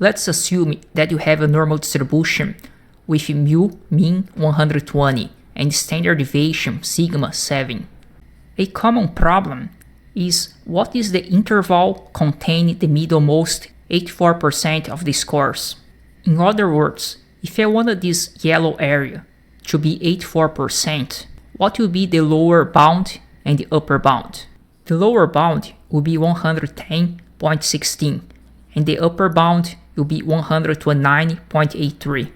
Let's assume that you have a normal distribution with mu mean 120 and standard deviation sigma 7. A common problem is what is the interval containing the middlemost 84% of the scores. In other words, if I wanted this yellow area to be 84%, what will be the lower bound and the upper bound? The lower bound will be 110.16 and the upper bound will be 129.83.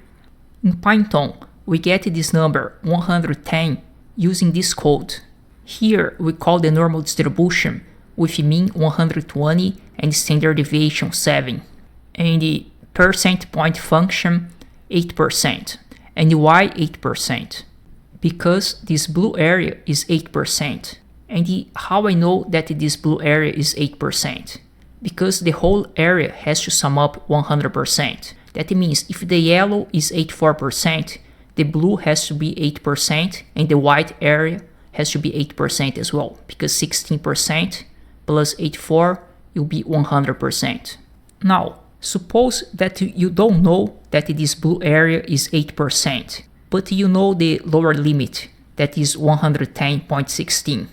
In Python, we get this number 110 using this code. Here we call the normal distribution with mean 120 and standard deviation 7, and the percent point function 8%, and why 8%? Because this blue area is 8%. And how I know that this blue area is 8%? Because the whole area has to sum up 100%. That means if the yellow is 84%, the blue has to be 8% and the white area has to be 8% as well, because 16% plus 84 will be 100%. Now, suppose that you don't know that this blue area is 8%, but you know the lower limit, that is 110.16.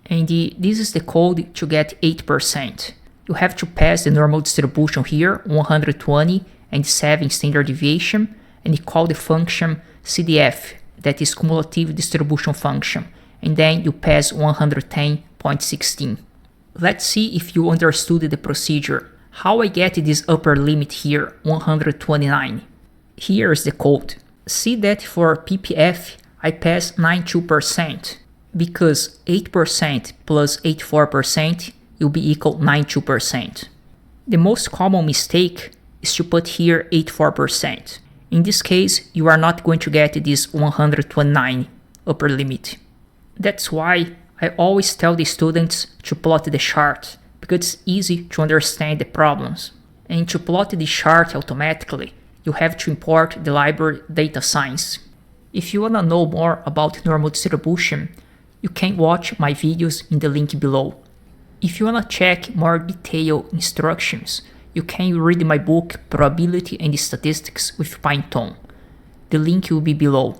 And this is the code to get 8%. You have to pass the normal distribution here, 120 and 7 standard deviation, and you call the function CDF, that is cumulative distribution function, and then you pass 110.16. Let's see if you understood the procedure. How I get this upper limit here, 129. Here is the code. See that for PPF I pass 92%, because 8% plus 84% will be equal 92%. The most common mistake is to put here 84%. In this case, you are not going to get this 129 upper limit. That's why I always tell the students to plot the chart, because it's easy to understand the problems. And to plot the chart automatically, you have to import the library Data Science. If you want to know more about normal distribution, you can watch my videos in the link below. If you want to check more detailed instructions, you can read my book Probability and Statistics with Python. The link will be below.